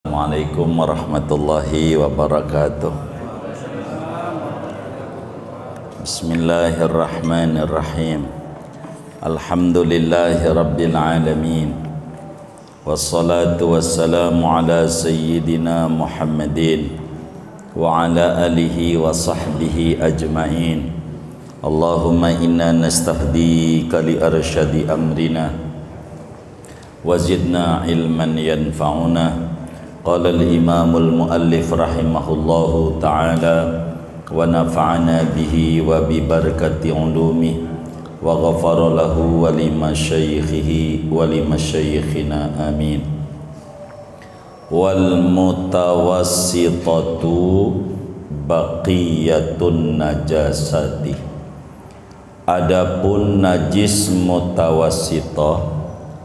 Assalamualaikum warahmatullahi wabarakatuh. Bismillahirrahmanirrahim. Alhamdulillahi rabbil alamin. Wassalatu wassalamu ala sayyidina Muhammadin wa ala alihi wa sahbihi ajma'in. Allahumma inna nastahdika li arsyadi amrina wa zidna ilman yanfa'una. Qala al-imamul muallif rahimahullahu ta'ala wa nafa'ana bihi wa bi barakati ulumi wa ghafara lahu wa li masyayikhihi wa li masyayikhina amin. Wal mutawassitatu baqiyatun najasati. Adapun najis mutawassitah,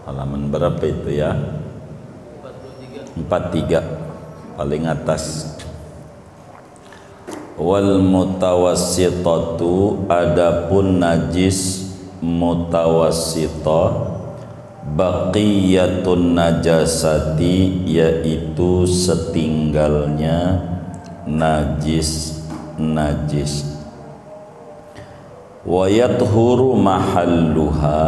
halaman berapa itu ya? 43 paling atas. Wal mutawassitatu, adapun najis mutawassitah, baqiyatun najasati, yaitu setinggalnya najis. Wa yathuru mahalluha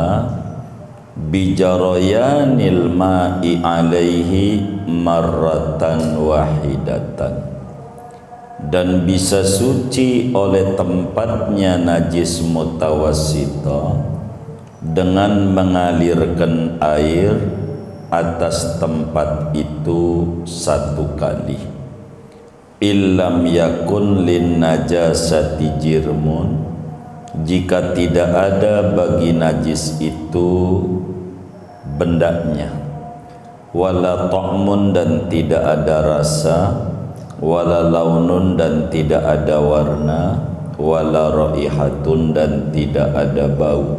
bijarayanil ma'i alaihi marratan wahidatan, dan bisa suci oleh tempatnya najis mutawassitah dengan mengalirkan air atas tempat itu satu kali. Illam yakun lin najasati jirmun, jika tidak ada bagi najis itu bendanya, wala ta'mun, dan tidak ada rasa, wala launun, dan tidak ada warna, wala raihatun, dan tidak ada bau.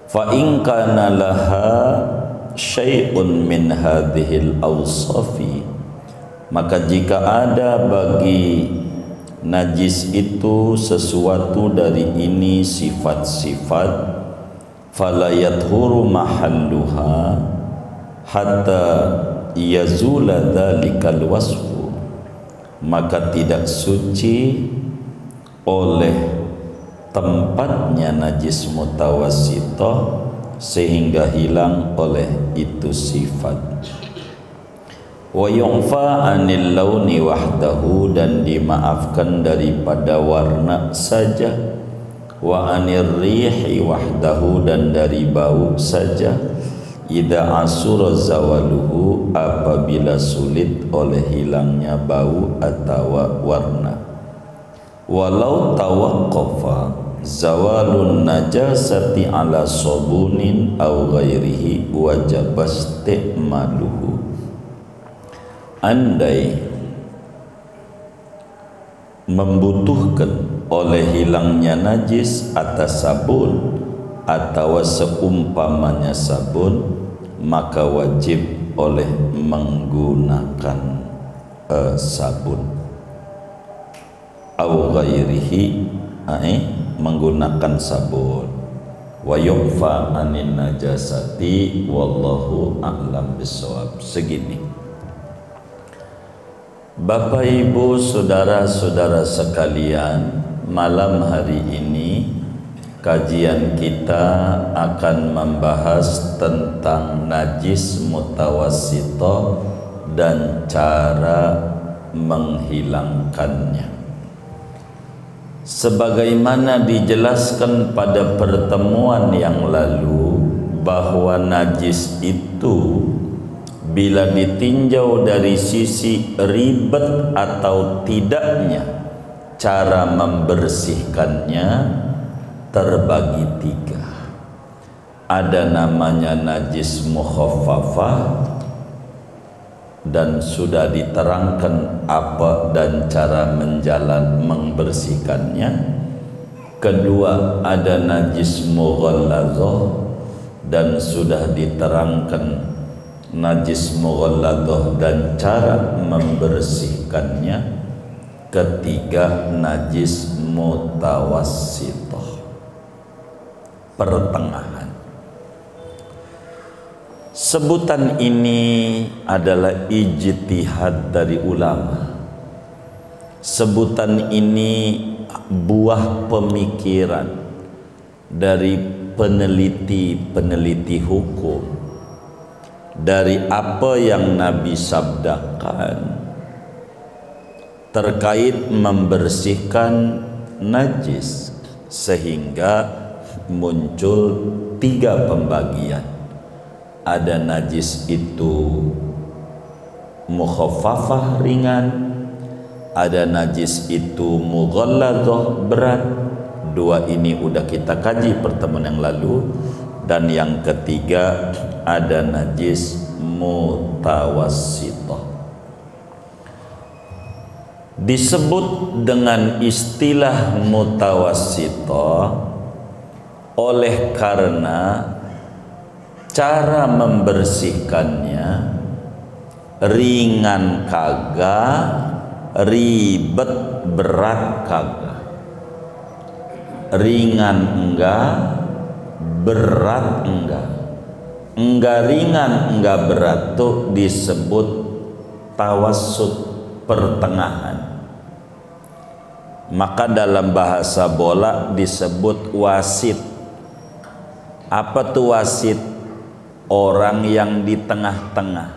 Fa in kana laha syai'un min hadhil awsafi, maka jika ada bagi najis itu sesuatu dari ini sifat-sifat, fala yathuru mahalluha hatta yazula dzalikal wasfu, maka tidak suci oleh tempatnya najis mutawassitah sehingga hilang oleh itu sifat. Wa yu'fa 'anil launi wahdahu, dan dimaafkan daripada warna saja. Wa 'anir rihi wahdahu, dan dari bau saja. Idza asura zawaluhu, apabila sulit oleh hilangnya bau atau warna. Walau tawaqqafa zawalun najasati ala sabunin aw ghairihi wajaba isti'maluhu. Andai membutuhkan oleh hilangnya najis atas sabun atau seumpamanya sabun, maka wajib oleh menggunakan sabun au ghairihi, menggunakan sabun. Wa yu'fa 'anin najasati wallahu a'lam bissawab. Segini. Bapak Ibu saudara-saudara sekalian, malam hari ini kajian kita akan membahas tentang najis mutawassitah dan cara menghilangkannya. Sebagaimana dijelaskan pada pertemuan yang lalu, bahwa najis itu bila ditinjau dari sisi ribet atau tidaknya cara membersihkannya, terbagi tiga. Ada namanya najis mukhaffafah, dan sudah diterangkan apa dan cara membersihkannya. Kedua, ada najis mughalladzah, dan sudah diterangkan najis mughalladzah dan cara membersihkannya. Ketiga, najis mutawassitah, pertengahan. Sebutan ini adalah ijtihad dari ulama. Sebutan ini buah pemikiran dari peneliti hukum, dari apa yang Nabi sabdakan terkait membersihkan najis, sehingga muncul 3 pembagian. Ada najis itu mukhaffafah ringan, ada najis itu mughalladhah berat. 2 ini udah kita kaji pertemuan yang lalu. Dan yang ketiga ada najis mutawassithah. Disebut dengan istilah mutawassithah oleh karena cara membersihkannya ringan kagak, ribet berat kagak. Ringan enggak, berat enggak. Enggak ringan, enggak berat tuh disebut tawassut, pertengahan. Maka dalam bahasa bola disebut wasit. Apa tuh wasit? Orang yang di tengah-tengah,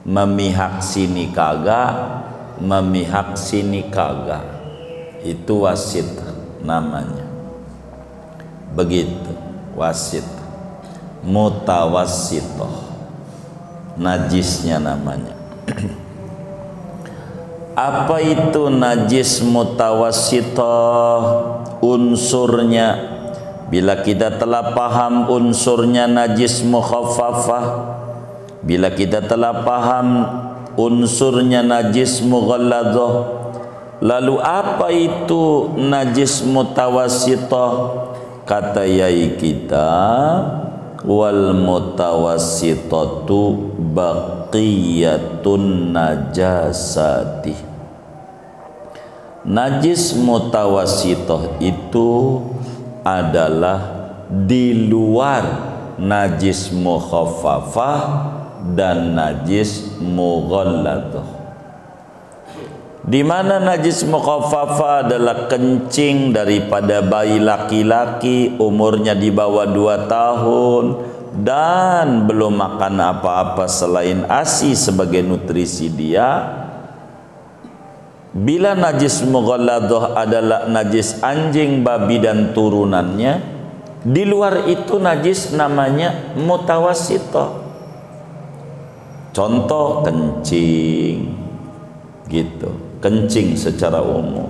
memihak sini kagak, memihak sini kagak. Itu wasit namanya. Begitu wasit. Mutawassithah najisnya namanya. Apa itu najis mutawassithah? Unsurnya, bila kita telah paham unsurnya najis mukhaffafah, bila kita telah paham unsurnya najis mughalladhah, lalu apa itu najis mutawassithah? Kata yai kita, wal mutawassithatu baqiyatun najasati. Najis mutawassithah itu adalah di luar najis mukhaffafah dan najis mughalladhah. Di mana najis mukhaffafah adalah kencing daripada bayi laki-laki umurnya di bawah 2 tahun dan belum makan apa-apa selain ASI sebagai nutrisi dia. Bila najis mughalladhah adalah najis anjing, babi dan turunannya, di luar itu najis namanya mutawassithah. Contoh kencing gitu, kencing secara umum,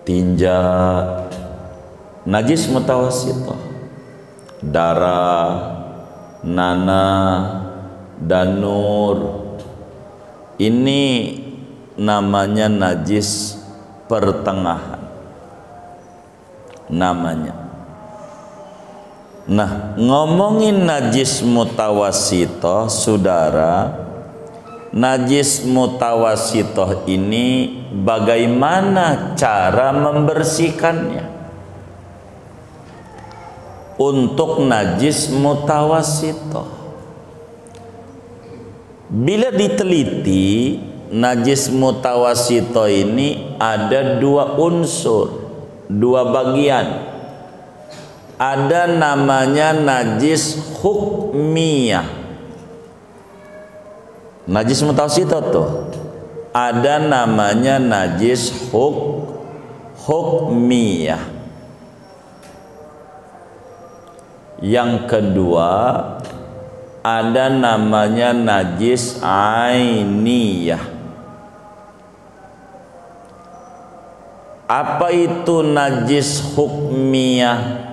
tinja, najis mutawassithah. Darah, nanah, danur, ini namanya najis pertengahan namanya. Nah, ngomongin najis mutawassithah, saudara, najis mutawassithah ini bagaimana cara membersihkannya? Untuk najis mutawassithah, bila diteliti, najis mutawassithah ini ada 2 unsur, 2 bagian. Ada namanya najis hukmiyah. Najis mutawassithah tuh ada namanya najis hukmiyah. Yang kedua ada namanya najis ainiyah. Apa itu najis hukmiyah?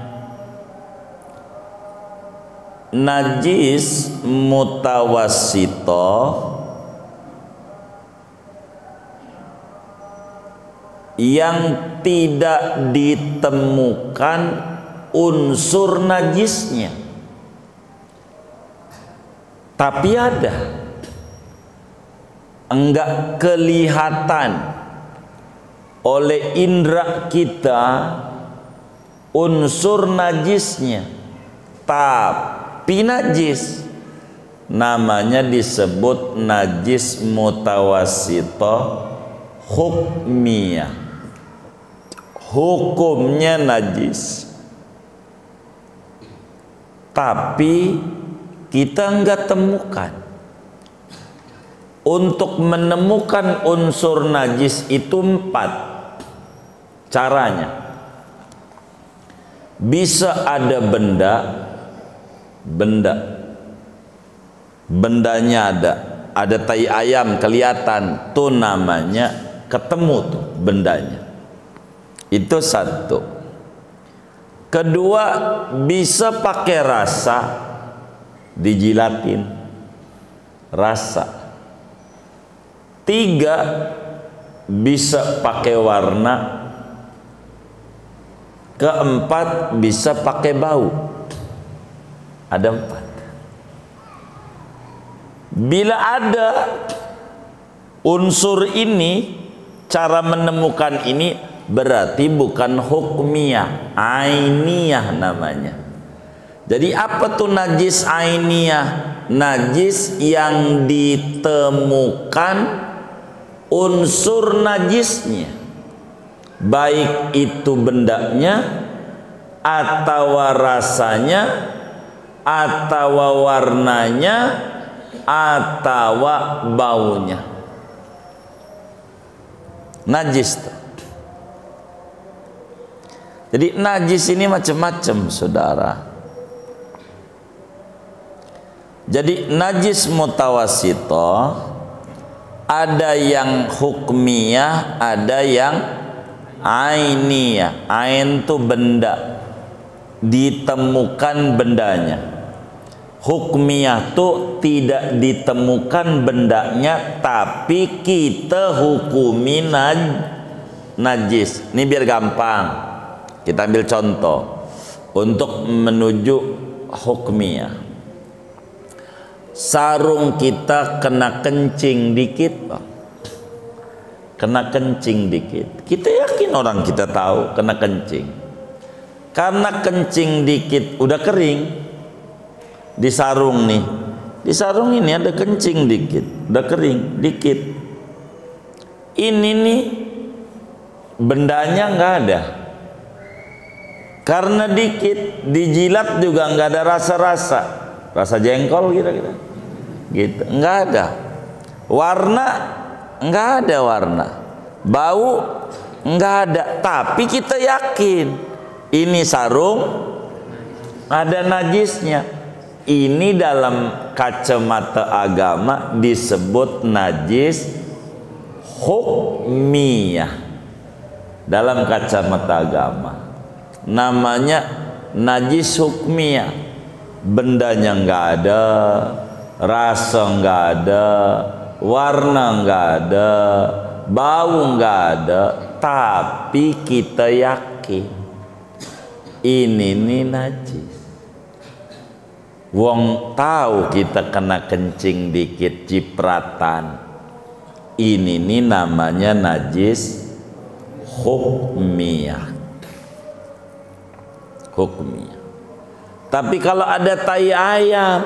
Najis mutawassithah yang tidak ditemukan unsur najisnya, tapi ada, enggak kelihatan oleh indera kita unsur najisnya, tapi najis, namanya disebut najis mutawasito hukmiyah, hukumnya najis, tapi kita enggak temukan. Untuk menemukan unsur najis itu 4 caranya. Bisa ada bendanya ada tai ayam kelihatan, tuh namanya ketemu tuh bendanya. Itu satu. Kedua, bisa pakai rasa, dijilatin rasa. 3, bisa pakai warna. Keempat, bisa pakai bau. Ada 4. Bila ada unsur ini, cara menemukan ini berarti bukan hukmiyah, ainiyah namanya. Jadi apa tuh najis ainiyah? Najis yang ditemukan unsur najisnya, baik itu bendanya atau rasanya atau warnanya atau baunya. Najis tuh. Jadi najis ini macam-macam, saudara. Jadi najis mutawasito ada yang hukmiyah, ada yang ainiyah. Ain itu benda, ditemukan bendanya. Hukmiyah itu tidak ditemukan bendanya, tapi kita hukumi najis. Ini biar gampang, kita ambil contoh untuk menuju hukmiyah. Sarung kita kena kencing dikit, Pak. Kena kencing dikit, kita yakin orang kita tahu kena kencing. Karena kencing dikit udah kering di sarung nih, di sarung ini ada kencing dikit, udah kering dikit. Ini nih bendanya nggak ada, karena dikit, dijilat juga nggak ada rasa-rasa, rasa jengkol kira-kira gitu, nggak ada. Warna nggak ada warna, bau nggak ada, tapi kita yakin ini sarung ada najisnya. Ini dalam kacamata agama disebut najis hukmiyah. Dalam kacamata agama namanya najis hukmiyah. Bendanya nggak ada, rasa nggak ada, warna nggak ada, bau nggak ada, tapi kita yakin ini nih najis. Wong tahu kita kena kencing dikit cipratan, ini nih namanya najis hukmiyah. Hukmiyah. Tapi kalau ada tai ayam,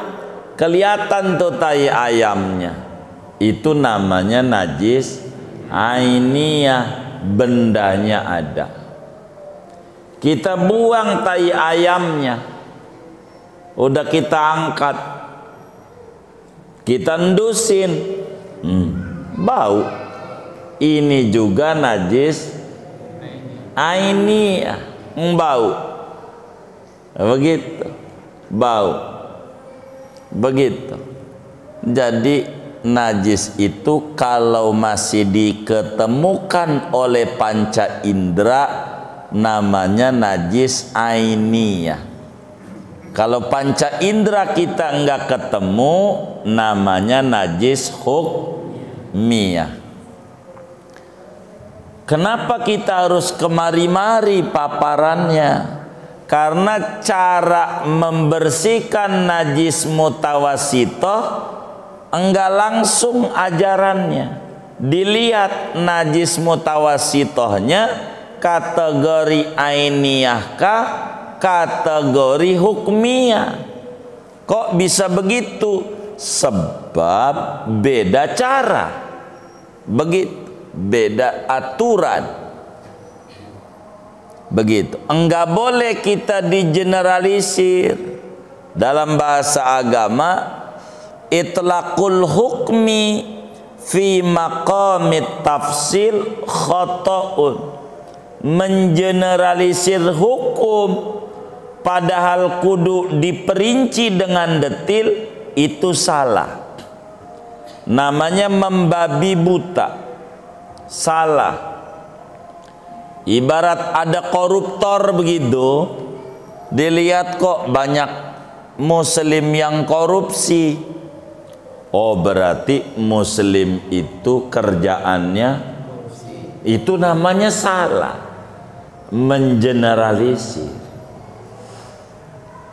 kelihatan tuh tai ayamnya, itu namanya najis ainiyah, bendanya ada. Kita buang tai ayamnya, udah kita angkat, kita endusin, bau. Ini juga najis ainiyah, bau. Begitu, bau. Begitu. Jadi najis itu kalau masih diketemukan oleh panca indera namanya najis ainiyah. Kalau panca indera kita enggak ketemu namanya najis hukmiyah. Kenapa kita harus kemari-mari paparannya? Karena cara membersihkan najis mutawasitoh enggak langsung ajarannya. Dilihat najis mutawasitohnya kategori ainiyah kah, kategori hukmiyah. Kok bisa begitu? Sebab beda cara, begitu, beda aturan, begitu. Enggak boleh kita digeneralisir. Dalam bahasa agama, itlaqul hukmi fi maqamit tafsil khata'un. Mengeneralisir hukum padahal kudu diperinci dengan detil, itu salah. Namanya membabi buta, salah. Ibarat ada koruptor begitu, dilihat kok banyak muslim yang korupsi, oh berarti muslim itu kerjaannya itu, namanya salah. Mengeneralisir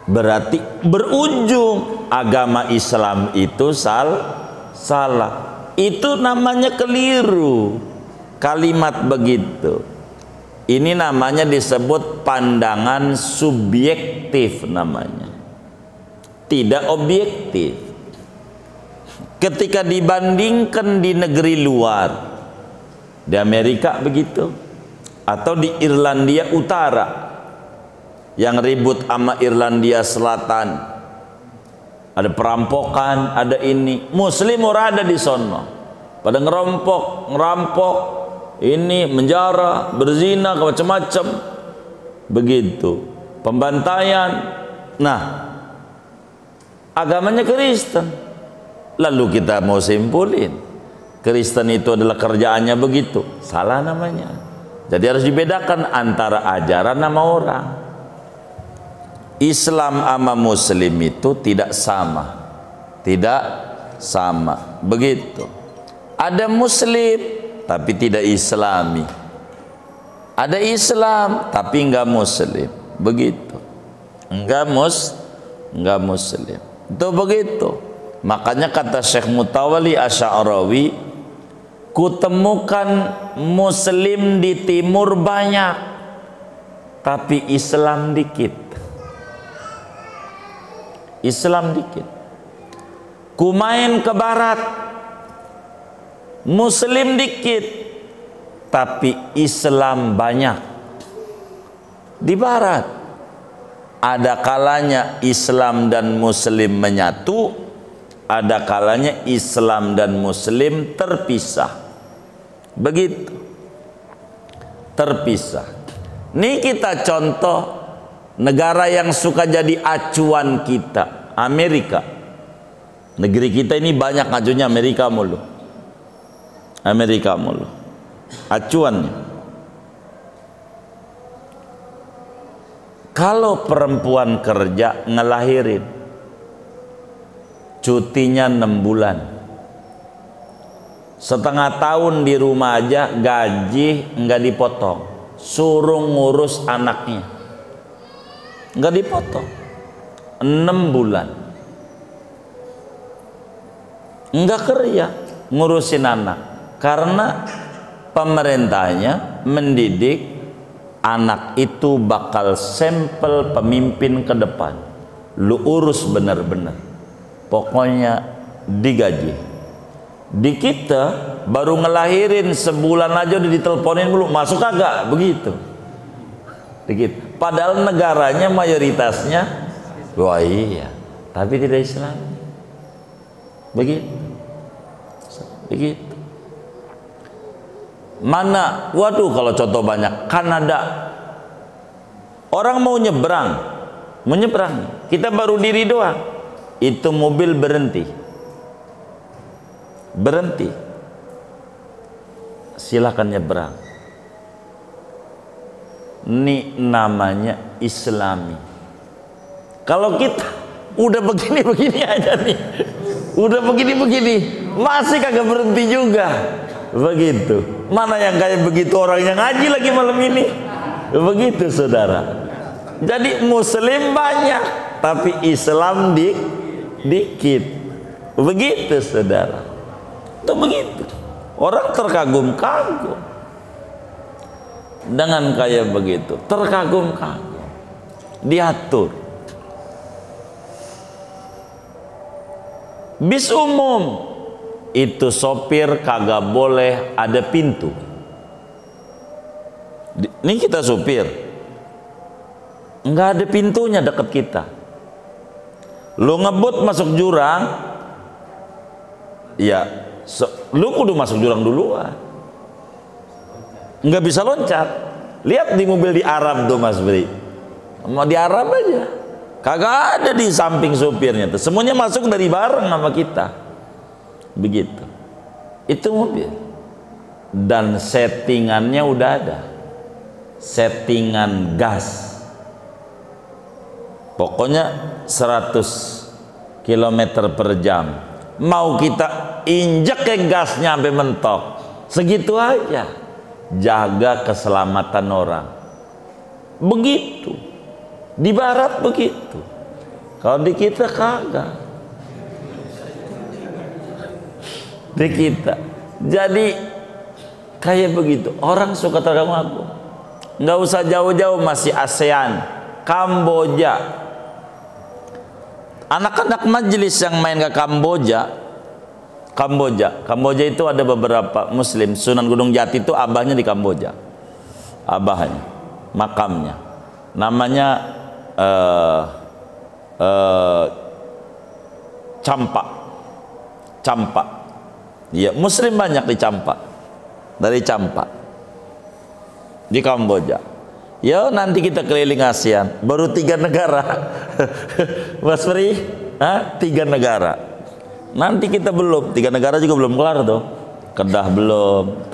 berarti berujung agama Islam itu salah. Itu namanya keliru kalimat begitu. Ini namanya disebut pandangan subjektif, namanya tidak objektif. Ketika dibandingkan di negeri luar, di Amerika begitu, atau di Irlandia Utara yang ribut sama Irlandia Selatan, ada perampokan, ada ini, muslim ora ada di sono, pada ngerampok, ini menjara, berzina, macam-macam begitu, pembantaian. Nah, agamanya Kristen, lalu kita mau simpulin Kristen itu adalah kerjaannya begitu, salah namanya. Jadi harus dibedakan antara ajaran sama orang. Islam sama Muslim itu tidak sama, tidak sama, begitu. Ada Muslim tapi tidak Islami, ada Islam tapi enggak Muslim, begitu. Enggak Muslim, itu begitu. Makanya kata Syekh Mutawalli Asy'arawi, kutemukan muslim di timur banyak tapi Islam dikit. Islam dikit. Ku main ke barat, muslim dikit tapi Islam banyak. Di barat ada kalanya Islam dan muslim menyatu, ada kalanya Islam dan muslim terpisah. Begitu, terpisah. Ini kita contoh negara yang suka jadi acuan kita, Amerika. Negeri kita ini banyak acuannya Amerika mulu, Amerika mulu acuannya. Kalau perempuan kerja ngelahirin, cutinya 6 bulan, setengah tahun di rumah aja, gaji nggak dipotong, suruh ngurus anaknya nggak dipotong, 6 bulan nggak kerja ngurusin anak, karena pemerintahnya mendidik anak itu bakal sampel pemimpin ke depan, lu urus bener-bener, pokoknya digaji. Di kita baru ngelahirin sebulan aja udah diteleponin dulu, masuk kagak, begitu. Begitu. Padahal negaranya mayoritasnya, wah iya, tapi tidak Islam. Begitu. Begitu. Mana, waduh kalau contoh banyak, Kanada. Orang mau nyebrang, kita baru diri doang, itu mobil berhenti, silakan nyebrang. Ini namanya Islami. Kalau kita udah begini-begini aja nih, udah begini-begini, masih kagak berhenti juga, begitu. Mana yang kayak begitu orang yang ngaji lagi malam ini, begitu saudara. Jadi muslim banyak tapi Islam dikit, begitu saudara. Itu begitu, orang terkagum-kagum dengan kayak begitu, terkagum-kagum, diatur. Bis umum itu sopir kagak boleh ada pintu. Ini kita supir, nggak ada pintunya dekat kita. Lu ngebut masuk jurang, ya lu kudu masuk jurang duluan, nggak bisa loncat. Lihat di mobil di Arab tuh Mas Bri, mau di Arab aja kagak ada di samping supirnya tuh, semuanya masuk dari bareng sama kita. Begitu itu mobil, dan settingannya udah ada, settingan gas, pokoknya 100 km per jam. Mau kita injek ke gasnya sampai mentok, segitu aja. Jaga keselamatan orang. Begitu di barat begitu, kalau di kita kagak. Di kita jadi kayak begitu, orang suka terganggu aku. Nggak usah jauh-jauh, masih ASEAN, Kamboja. Anak-anak majelis yang main ke Kamboja itu ada beberapa muslim. Sunan Gunung Jati itu abahnya di Kamboja, abahnya, makamnya namanya Campak. Ya, muslim banyak di Campak, dari Campak di Kamboja. Ya, nanti kita keliling ASEAN, baru 3 negara. Mas Fri, 3 negara. Nanti kita belum, 3 negara juga belum kelar tuh. Kedah belum,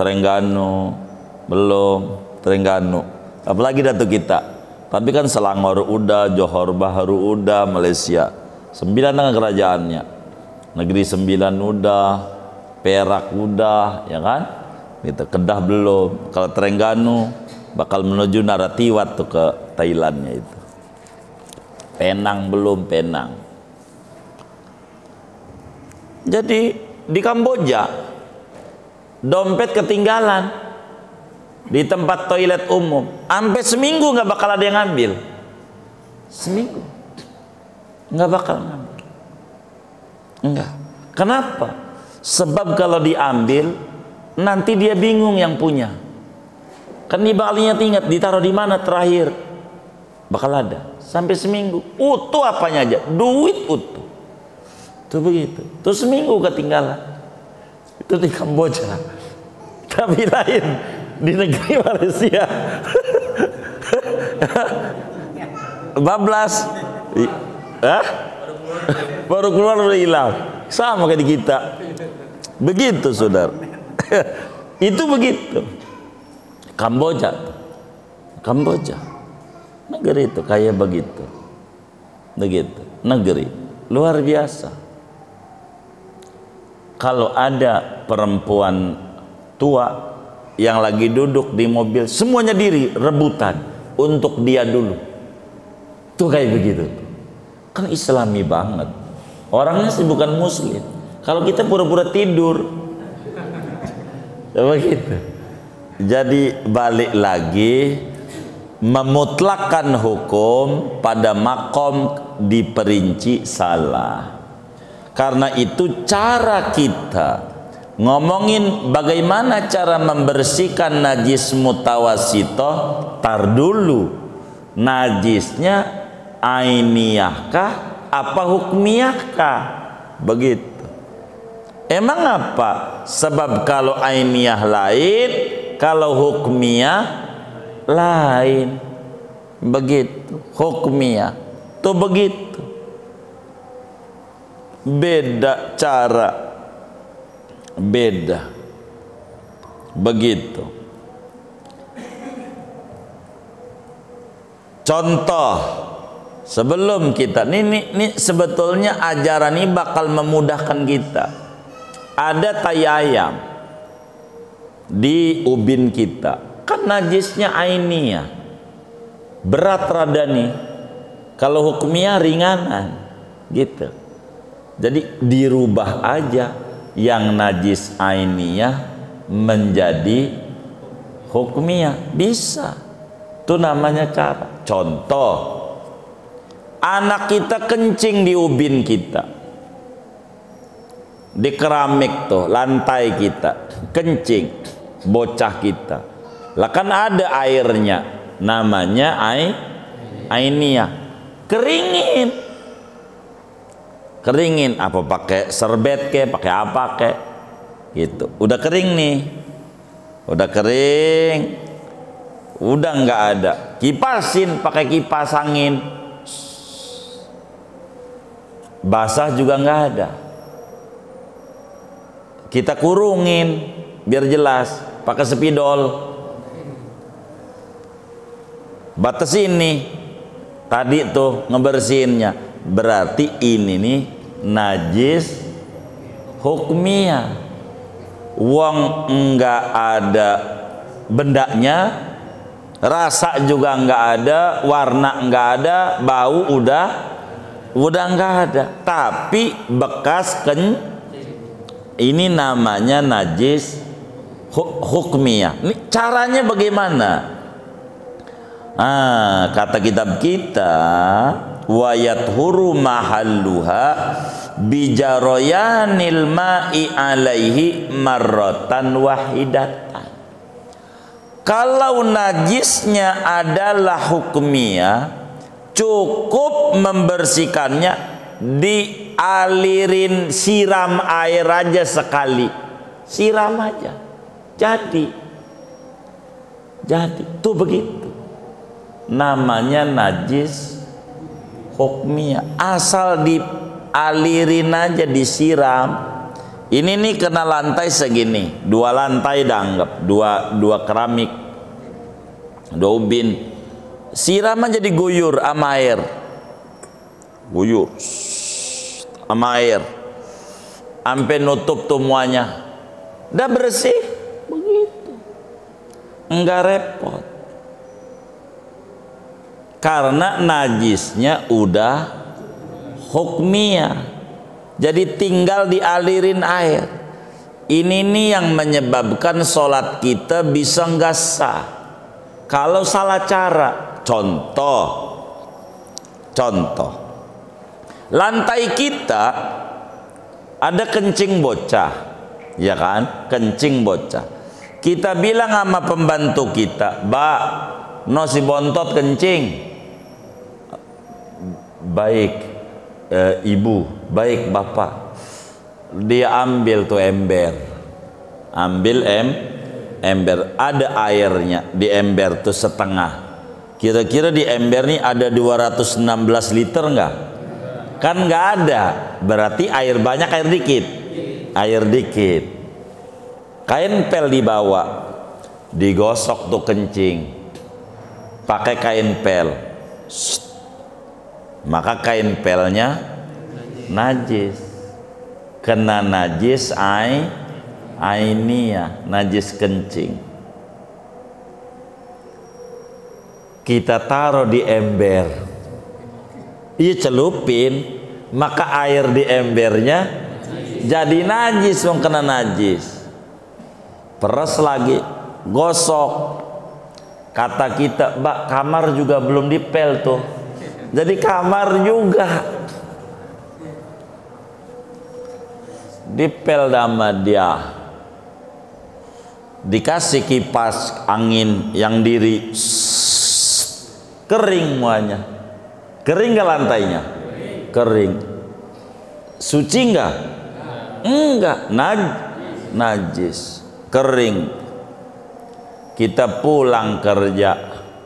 Terengganu, apalagi Datu kita. Tapi kan Selangor udah, Johor Bahru udah, Malaysia 9 dengan kerajaannya, Negeri 9 udah, Perak udah, ya kan? Gitu. Kedah belum. Kalau Terengganu bakal menuju Naratiwat tuh ke Thailandnya itu. Penang belum, Penang. Jadi di Kamboja dompet ketinggalan di tempat toilet umum, sampai seminggu nggak bakal ada yang ngambil. Seminggu nggak bakal ngambil. Enggak. Kenapa? Sebab kalau diambil nanti dia bingung yang punya. Kan di balinya tingkat ditaruh di mana terakhir, bakal ada sampai seminggu utuh, apanya aja, duit utuh. Tuh begitu. Terus seminggu ketinggalan. Itu di Kamboja. Tapi lain di negeri Malaysia. bablas, baru keluar udah hilang, sama kayak di kita. Begitu saudara. Itu begitu. Kamboja, negeri itu kayak begitu, negeri luar biasa. Kalau ada perempuan tua yang lagi duduk di mobil, semuanya diri rebutan untuk dia dulu. Tuh kayak begitu. Kan Islami banget. Orangnya sih bukan muslim. Kalau kita pura-pura tidur. Begitu. Jadi balik lagi, memutlakkan hukum pada makom diperinci salah. Karena itu cara kita ngomongin bagaimana cara membersihkan najis mutawasitoh, tar dulu najisnya ainiyahkah apa hukmiyahkah, begitu. Emang apa? Sebab kalau ainiyah lain, kalau hukmiyah lain, begitu. Hukmiyah tuh begitu, beda cara, beda, begitu. Contoh, sebelum kita ini sebetulnya ajaran ini bakal memudahkan kita. Ada tai ayam di ubin kita, kan najisnya ainiyah, berat rada nih. Kalau hukmiyah ringanan, gitu. Jadi dirubah aja yang najis ainiyah menjadi hukmiyah, bisa. Itu namanya cara. Contoh, anak kita kencing di ubin kita, di keramik tuh lantai kita kencing bocah kita, lah kan ada airnya namanya ainiyah, keringin apa pakai serbet ke pakai apa ke gitu, udah kering nih, udah kering, udah nggak ada, kipasin pakai kipas angin, basah juga nggak ada, kita kurungin biar jelas pakai spidol, batasin nih tadi tuh ngebersihinnya, berarti ini nih najis hukmiyah, wong enggak ada bendanya, rasa juga enggak ada, warna enggak ada, bau udah enggak ada, tapi bekas ini namanya najis hukmiyah. Ini caranya bagaimana? Kata kitab kita, wayat huru mahalluha bijaroyanil ma'i alaihi marratan wahidatan. Kalau najisnya adalah hukmiyah, cukup membersihkannya dialirin, siram air aja sekali, siram aja jadi tuh begitu namanya najis hukmiyah, asal dialirin aja, disiram. Ini nih kena lantai segini, 2 lantai dah anggap, dua keramik, 2 ubin, siram aja, diguyur sama air, guyur sama air sampai nutup semuanya, udah bersih begitu, enggak repot. Karena najisnya udah hukmiyah, jadi tinggal dialirin air. Ini nih yang menyebabkan sholat kita bisa nggak sah kalau salah cara. Contoh lantai kita ada kencing bocah, ya kan, kencing bocah, kita bilang sama pembantu kita, "Mbak, no si bontot kencing." Baik ibu, baik bapak. Dia ambil tuh ember, ember, ada airnya di ember tuh setengah. Kira-kira di ember nih ada 216 liter enggak? Kan nggak ada, berarti air banyak air dikit. Kain pel dibawa, digosok tuh kencing pakai kain pel, maka kain pelnya najis, kena najis ainiyah, najis kencing. Kita taruh di ember, celupin, maka air di embernya jadi najis, wong kena najis. Peres lagi, gosok. Kata kita, "Mbak, kamar juga belum dipel tuh." Jadi kamar juga dipel sama dia, dikasih kipas angin yang diri, kering semuanya. Kering gak lantainya? Kering. Suci enggak? Enggak, najis, kering. Kita pulang kerja,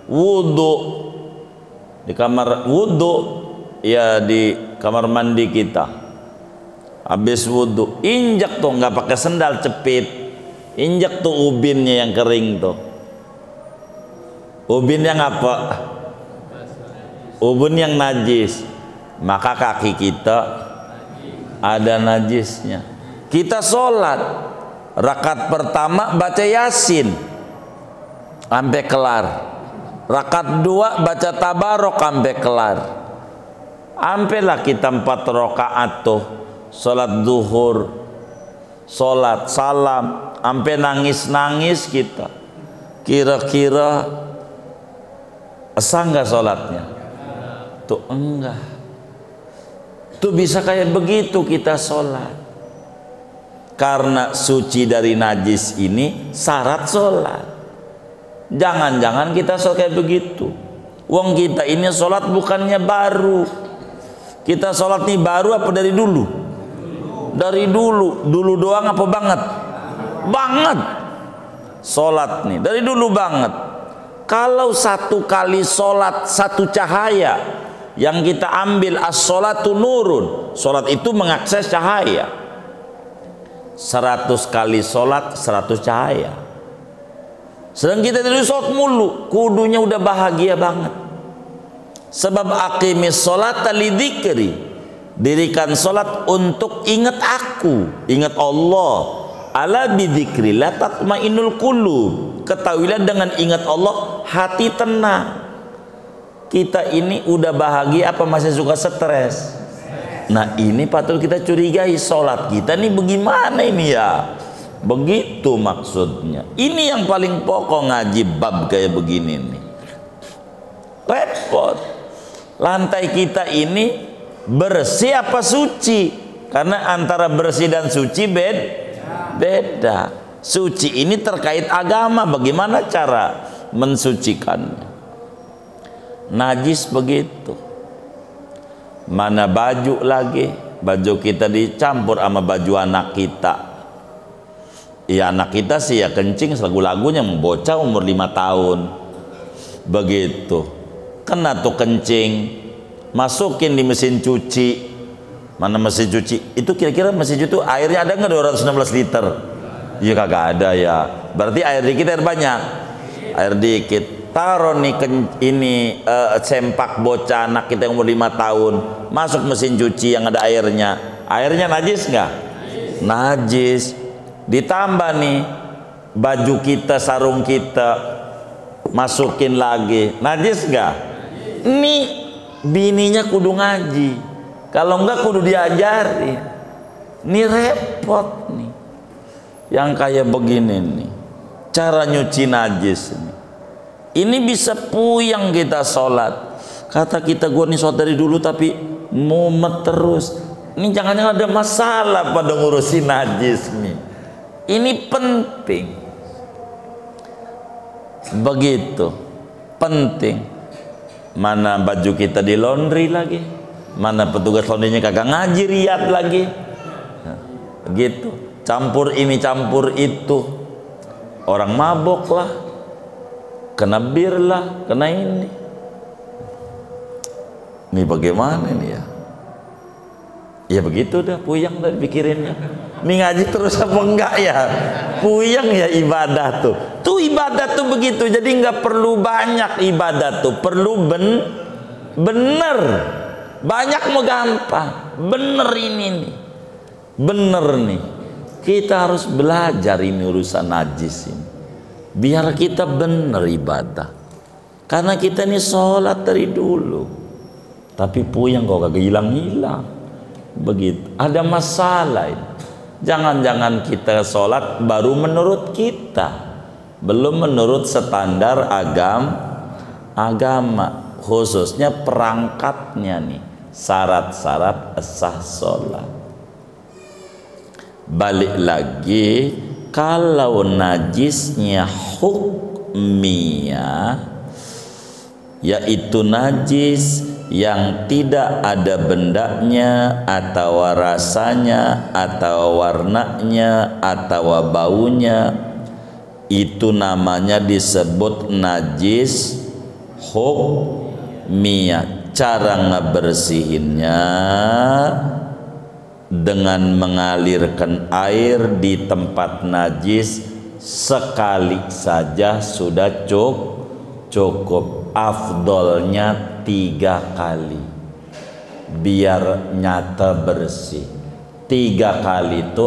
wudhu di kamar, wudhu ya di kamar mandi kita, habis wudhu injak tuh, nggak pakai sendal, cepit, injak tuh ubinnya yang kering tuh, ubin yang apa? Ubin yang najis, maka kaki kita ada najisnya. Kita sholat rakaat pertama baca Yasin sampai kelar, rakaat 2 baca tabarok sampai kelar, sampailah kita 4 rakaat tuh sholat zuhur, sholat salam, sampai nangis-nangis kita. Kira-kira sah nggak sholatnya? Tuh enggak. Tuh bisa kayak begitu kita sholat. karena suci dari najis ini syarat sholat. Jangan-jangan kita sholat kayak begitu. Wong kita ini sholat bukannya baru. Kita sholat nih baru apa dari dulu? Dari dulu. Dulu doang apa banget? Banget. Sholat nih dari dulu banget. Kalau satu kali sholat satu cahaya yang kita ambil as-sholatu nurun, sholat itu mengakses cahaya. 100 kali sholat 100 cahaya. Sedang kita dari sholat mulu, kudunya udah bahagia banget. Sebab aqimis sholata lidzikri, dirikan sholat untuk ingat aku, ingat Allah. Ala bidzikrillah tatmainnul qulub, ketahuilah dengan ingat Allah hati tenang. Kita ini udah bahagia apa masih suka stres? Nah ini patut kita curigai, sholat kita nih bagaimana ini ya? Begitu maksudnya. Ini yang paling pokok ngaji bab kayak begini nih. Repot. Lantai kita ini bersih apa suci? Karena antara bersih dan suci beda. Suci ini terkait agama, bagaimana cara mensucikannya. Najis begitu. Mana baju lagi, baju kita dicampur sama baju anak kita. Ya anak kita sih ya kencing lagu-lagunya, bocah umur 5 tahun begitu, kena tuh kencing, masukin di mesin cuci. Mana mesin cuci itu, kira-kira mesin cuci itu airnya ada nggak 216 liter? Ya kagak ada ya, berarti air dikit air banyak, air dikit. Taruh nih ini sempak bocah anak kita yang umur 5 tahun, masuk mesin cuci yang ada airnya najis nggak? Najis. Ditambah nih baju kita, sarung kita, masukin lagi, najis nggak? Ini bininya kudu ngaji, kalau enggak kudu diajari. Ini repot nih yang kayak begini nih, cara nyuci najis nih. Ini bisa puyang kita sholat. Kata kita, gua nih sholat dari dulu tapi mumet terus. Ini jangan-jangan ada masalah pada ngurusin najis nih. Ini penting. Begitu penting. Mana baju kita di laundry lagi, mana petugas laundrynya kagak ngaji riyad lagi. Gitu, campur ini campur itu. Orang mabok lah, kena bir lah, kena ini. Ini bagaimana nih ya? Ya begitu dah, puyang dah pikirinnya. Ini ngaji terus apa enggak ya? Puyang ya ibadah tuh. Tuh ibadah tuh begitu. Jadi nggak perlu banyak ibadah tuh, perlu bener. Banyak mau gampang. Bener ini nih. Bener nih. Kita harus belajar ini urusan najis ini. Biar kita bener ibadah. Karena kita ini sholat dari dulu. Tapi puyang kok kagak hilang-hilang. Begitu. Ada masalah ini. Jangan-jangan kita sholat baru menurut kita, belum menurut standar agama, khususnya perangkatnya nih, syarat-syarat sah sholat. Balik lagi, kalau najisnya hukmiyah, yaitu najis yang tidak ada bendanya atau rasanya atau warnanya atau baunya, itu namanya disebut najis hukmiyah. Cara ngebersihinnya dengan mengalirkan air di tempat najis sekali saja sudah cukup. Afdolnya 3 kali biar nyata bersih. 3 kali itu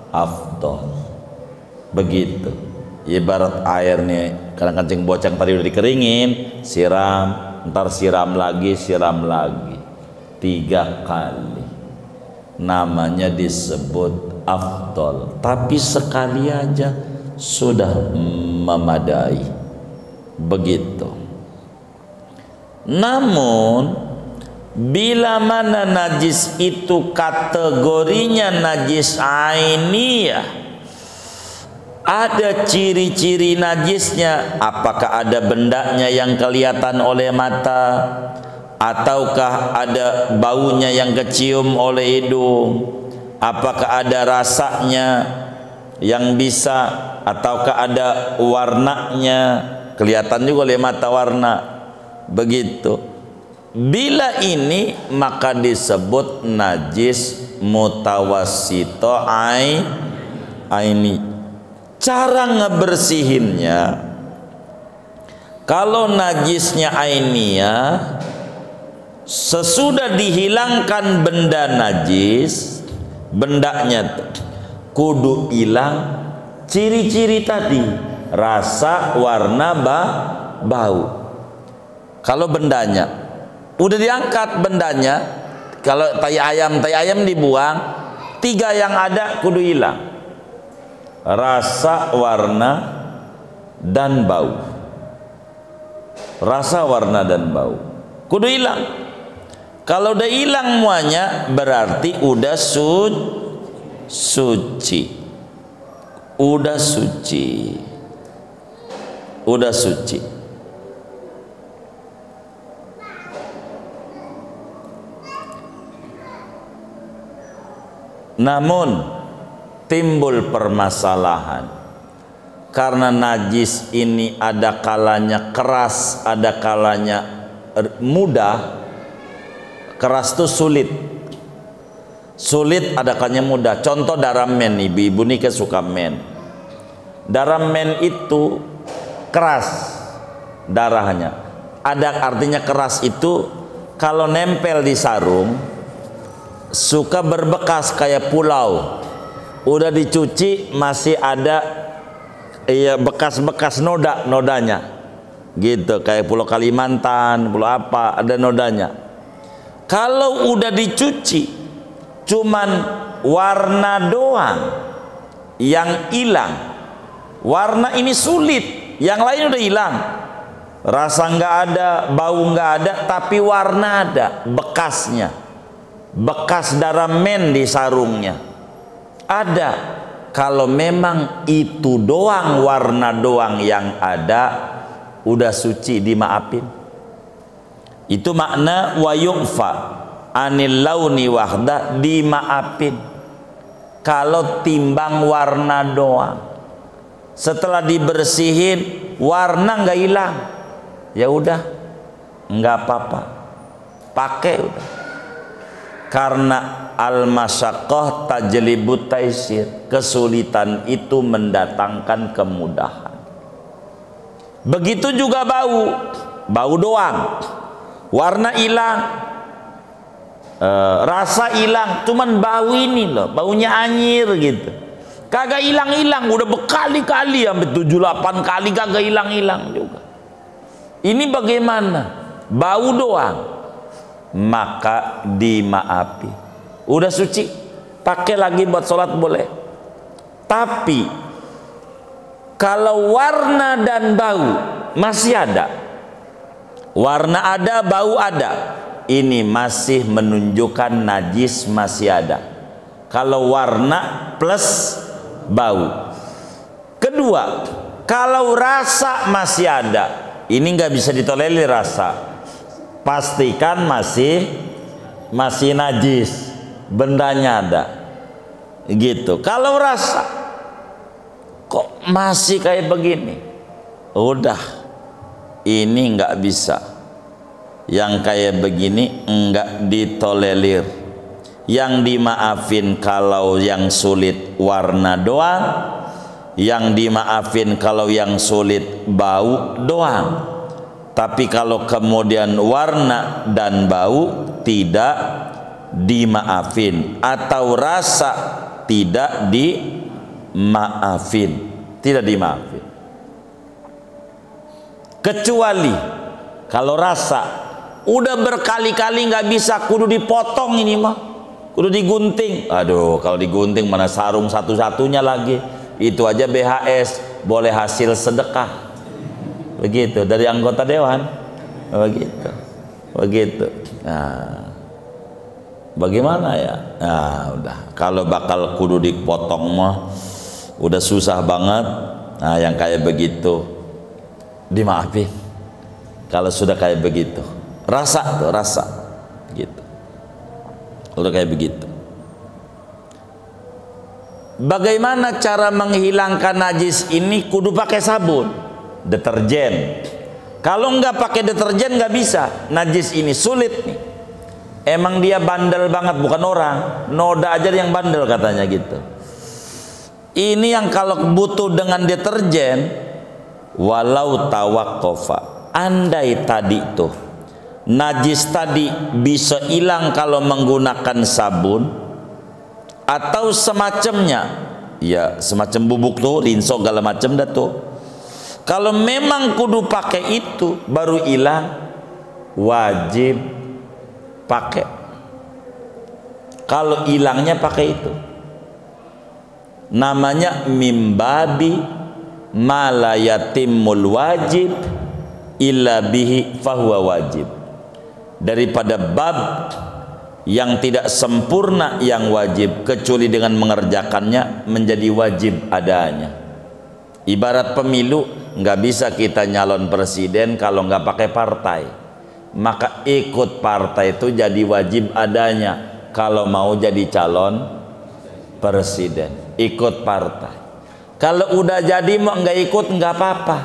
afdol. Begitu. Ibarat air nih, kadang kencing bocang tadi udah dikeringin, siram, ntar siram lagi 3 kali. Namanya disebut afdol. Tapi sekali aja sudah memadai. Begitu. Namun Bila mana najis itu kategorinya najis ainiyah, ada ciri-ciri najisnya, apakah ada bendanya yang kelihatan oleh mata, ataukah ada baunya yang kecium oleh hidung, apakah ada rasanya yang bisa, ataukah ada warnanya kelihatan juga oleh mata warna, begitu. Bila ini maka disebut najis mutawassito aini. Cara ngebersihinnya, kalau najisnya ainiyah, sesudah dihilangkan benda najis, bendanya kudu hilang ciri-ciri tadi, rasa, warna, bau. Kalau bendanya udah diangkat, bendanya, kalau tai ayam dibuang, 3 yang ada kudu hilang, rasa, warna, dan bau. Rasa, warna, dan bau kudu hilang. Kalau udah hilang semuanya, berarti udah suci. Udah suci. Udah suci. Namun timbul permasalahan, karena najis ini ada kalanya keras, ada kalanya mudah. Keras itu sulit, ada kalanya mudah. Contoh darah men, ibu-ibu nih kesuka men. Darah men itu keras darahnya, ada artinya keras itu kalau nempel di sarung suka berbekas kayak pulau, udah dicuci masih ada bekas-bekas nodanya gitu, kayak pulau Kalimantan, pulau apa, ada nodanya. Kalau udah dicuci cuman warna doang yang hilang, warna ini sulit, yang lain udah hilang, rasa nggak ada, bau nggak ada, tapi warna ada, bekasnya, bekas darah men di sarungnya ada. Kalau memang itu doang, warna doang yang ada, udah suci, dimaafin. Itu makna wa yu'fa anil launi wahda, dimaafin. Kalau timbang warna doang, setelah dibersihin warna nggak hilang, ya udah nggak apa-apa, pakai udah. Karena al-masyaqqah tajlibut taisir, kesulitan itu mendatangkan kemudahan. Begitu juga bau doang, warna hilang, rasa hilang, cuman bau ini loh, baunya anyir gitu, kagak hilang-hilang, udah berkali-kali, sampai 7-8 kali kagak hilang-hilang juga. Ini bagaimana? Bau doang, maka dimaafi, udah suci, pakai lagi buat sholat boleh. Tapi kalau warna dan bau masih ada, warna ada, bau ada, ini masih menunjukkan najis masih ada. Kalau warna plus bau. Kedua, kalau rasa masih ada, ini nggak bisa ditolerir rasa, pastikan masih najis, bendanya ada gitu. Kalau rasa kok masih kayak begini, udah ini nggak bisa, yang kayak begini nggak ditolerir. Yang dimaafin kalau yang sulit warna doang, yang dimaafin kalau yang sulit bau doang. Tapi kalau kemudian warna dan bau tidak dimaafin, atau rasa tidak dimaafin, tidak dimaafin. Kecuali kalau rasa udah berkali-kali nggak bisa, kudu dipotong ini mah, kudu digunting. Aduh, kalau digunting mana sarung satu-satunya lagi, itu aja BHS, boleh hasil sedekah. Begitu dari anggota dewan, begitu. begitu. Nah, bagaimana ya? Nah, udah. Kalau bakal kudu dipotong mah udah susah banget. Nah, yang kayak begitu dimaafin. Kalau sudah kayak begitu, rasa tuh, rasa gitu. Udah kayak begitu. Bagaimana cara menghilangkan najis ini? Kudu pakai sabun, deterjen. Kalau nggak pakai deterjen nggak bisa. Najis ini sulit nih. Emang dia bandel banget, bukan orang. Noda aja yang bandel katanya gitu. Ini yang kalau butuh dengan deterjen, walau tawakofa, andai tadi tuh najis tadi bisa hilang kalau menggunakan sabun atau semacamnya, ya semacam bubuk tuh, rinso segala macam dah tuh. Kalau memang kudu pakai itu baru hilang, wajib pakai. Kalau hilangnya pakai itu, namanya mimbabi malayatimul wajib illa bihi fahuwa wajib. Daripada bab yang tidak sempurna yang wajib kecuali dengan mengerjakannya menjadi wajib adanya. Ibarat pemilu, nggak bisa kita nyalon presiden kalau nggak pakai partai, maka ikut partai itu jadi wajib adanya. Kalau mau jadi calon presiden, ikut partai. Kalau udah jadi mah nggak ikut nggak apa-apa.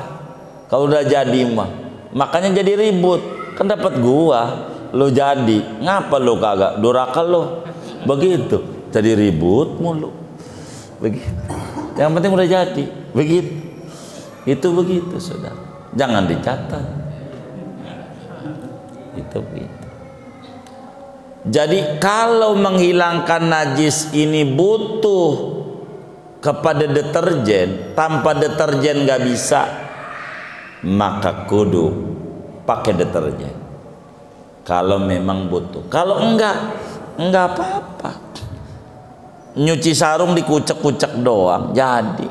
Kalau udah jadi mah, makanya jadi ribut. Kan dapat gua, lo jadi, ngapa lo kagak? Duraka lo, begitu. Jadi ribut mulu, begitu. Yang penting udah jadi, begitu. Itu begitu, saudara. Jangan dicatat. Itu begitu. Jadi kalau menghilangkan najis ini butuh kepada deterjen. Tanpa deterjen nggak bisa, maka kudu pakai deterjen. Kalau memang butuh. Kalau enggak apa-apa. Nyuci sarung dikucek-kucek doang jadi.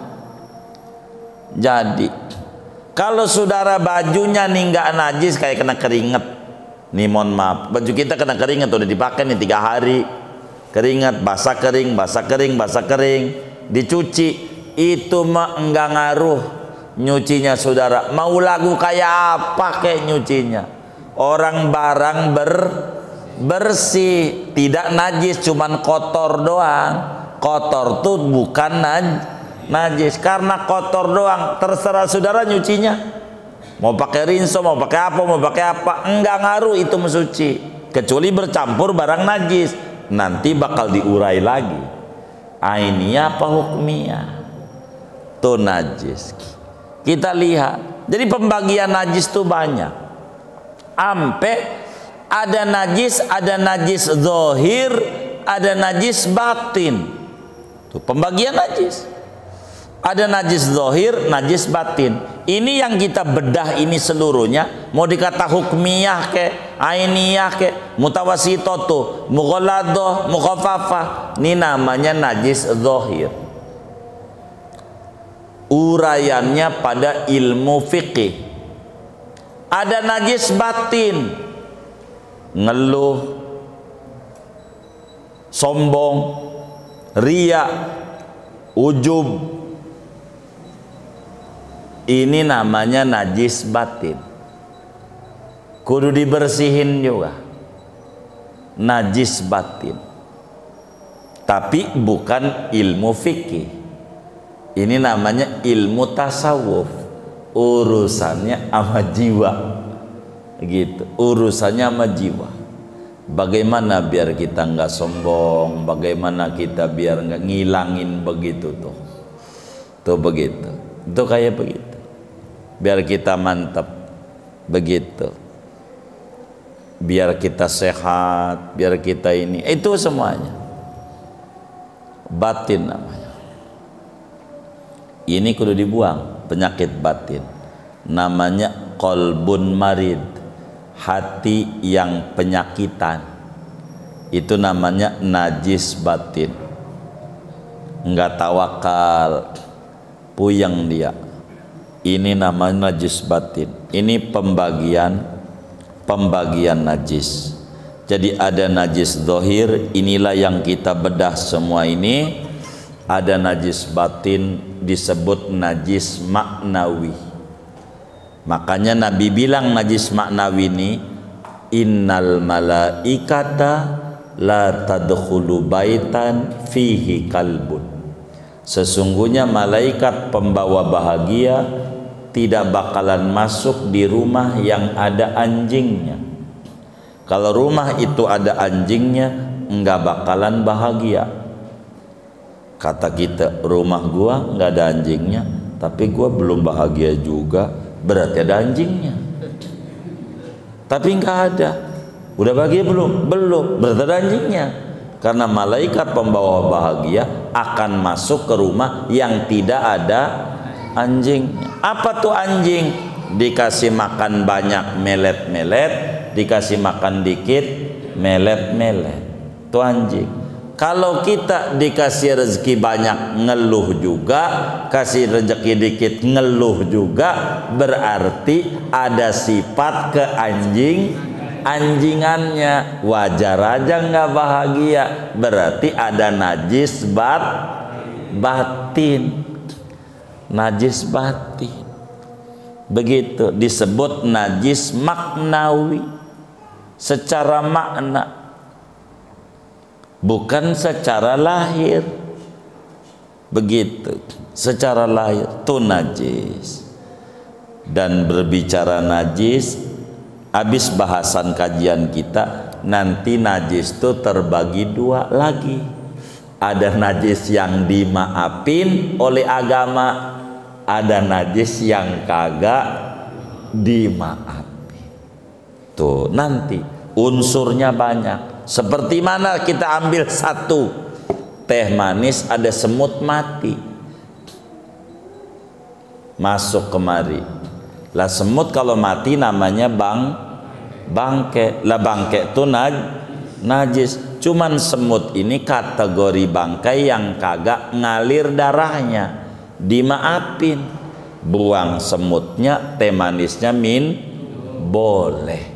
Kalau saudara bajunya nih nggak najis, kayak kena keringet nih, mohon maaf, baju kita kena keringet, udah dipakai nih 3 hari, keringat, basah kering, dicuci, itu mah enggak ngaruh nyucinya saudara. Mau lagu kayak apa kayak nyucinya, orang barang bersih, tidak najis, cuman kotor doang. Kotor tuh bukan najis, karena kotor doang. Terserah saudara nyucinya, mau pakai rinso, mau pakai apa, enggak ngaruh itu mensuci, kecuali bercampur barang najis, nanti bakal diurai lagi. Ainiyah apa hukmiyah tuh najis. Kita lihat, jadi pembagian najis tuh banyak. Ampe ada najis zahir, ada najis batin. Tuh pembagian najis. Ada najis zahir, najis batin. Ini yang kita bedah ini seluruhnya. Mau dikata hukmiyah ke, ainiyah ke, mutawasitoh, mughalladah, mukhaffafah, ini namanya najis zahir. Uraiannya pada ilmu fikih. Ada najis batin, ngeluh, sombong, riya, ujub. Ini namanya najis batin, kudu dibersihin juga. Najis batin, tapi bukan ilmu fikih. Ini namanya ilmu tasawuf, urusannya sama jiwa gitu, urusannya sama jiwa. Bagaimana biar kita nggak sombong, bagaimana kita biar nggak ngilangin begitu tuh begitu, itu kayak begitu, biar kita mantap begitu, biar kita sehat, biar kita ini, itu semuanya batin namanya. Ini kudu dibuang penyakit batin, namanya qalbun marid, hati yang penyakitan. Itu namanya najis batin, enggak tawakal, puyeng dia. Ini namanya najis batin. Ini pembagian pembagian najis. Jadi ada najis zahir, inilah yang kita bedah semua ini. Ada najis batin, disebut najis maknawi. Makanya Nabi bilang najis maknawi ini, innal malaikata la tadkhulu baitan fihi kalbun. Sesungguhnya malaikat pembawa bahagia tidak bakalan masuk di rumah yang ada anjingnya. Kalau rumah itu ada anjingnya, enggak bakalan bahagia. Kata kita, rumah gua enggak ada anjingnya, tapi gua belum bahagia juga, berarti ada anjingnya. Tapi enggak ada. Udah bahagia belum? Belum, berarti ada anjingnya. Karena malaikat pembawa bahagia akan masuk ke rumah yang tidak ada anjingnya. Apa tuh anjing? Dikasih makan banyak melet-melet, dikasih makan dikit melet-melet. Itu anjing. Kalau kita dikasih rezeki banyak ngeluh juga, kasih rezeki dikit ngeluh juga, berarti ada sifat anjingannya. Wajar aja nggak bahagia, berarti ada najis batin. Najis batin. Begitu disebut najis maknawi, secara makna, bukan secara lahir. Begitu, secara lahir itu najis. Dan berbicara najis, habis bahasan kajian kita, nanti najis itu terbagi dua lagi. Ada najis yang dimaafin oleh agama, ada najis yang kagak dimaafin. Tuh nanti unsurnya banyak. Seperti mana kita ambil satu teh manis, ada semut mati masuk kemari. Lah semut kalau mati namanya bangke. Lah bangke itu najis. Cuman semut ini kategori bangkai yang kagak ngalir darahnya, dimaafin. Buang semutnya, teh manisnya boleh.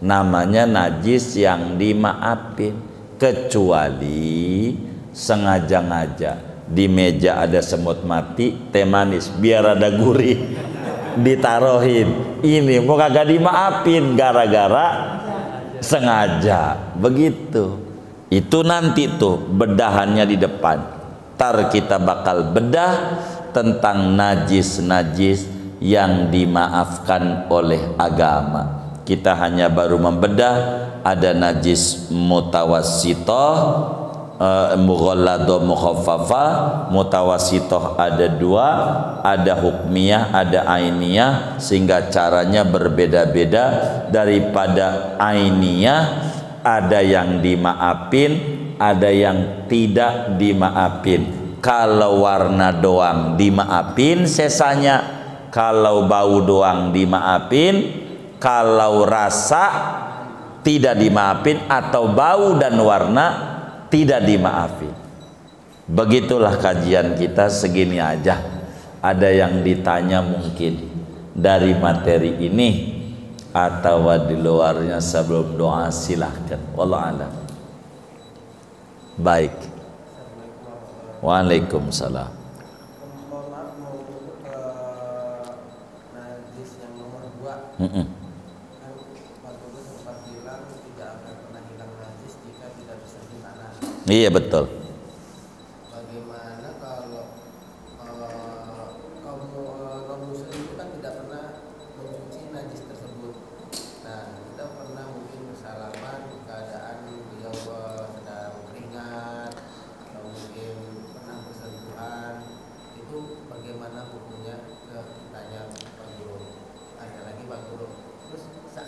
Namanya najis yang dimaafin. Kecuali sengaja-ngaja di meja ada semut mati, teh manis biar ada gurih, ditaruhin. Ini mau kagak dimaafin gara-gara sengaja. Begitu. Itu nanti tuh bedahannya di depan. Ntar kita bakal bedah tentang najis-najis yang dimaafkan oleh agama. Kita hanya baru membedah ada najis mutawassithah, mughalladah, mukhaffafah. Mutawassithah ada dua, ada hukmiyah, ada ainiyah, sehingga caranya berbeda-beda. Daripada ainiyah ada yang dimaafin, ada yang tidak dimaafin. Kalau warna doang dimaafin sesanya, kalau bau doang dimaafin, kalau rasa tidak dimaafin, atau bau dan warna tidak dimaafin. Begitulah kajian kita, segini aja. Ada yang ditanya mungkin dari materi ini atau di luarnya sebelum doa, silahkan. Wallahu a'lam. Baik. Waalaikumsalam. Mohon maaf, mau untuk najis yang nomor 2. Kan Pak Tugas sempat bilang tidak akan pernah hilang najis jika tidak disertai tanah. Iya betul. Bagaimana kalau kaum non muslim itu kan tidak pernah mencuci najis tersebut. Nah, kita pernah mungkin bersalaman keadaan beliau sedang keringat, atau mungkin pernah bersentuhan, itu bagaimana hukumnya? Tanya Pak Guru. Ada lagi Pak Guru. Terus saat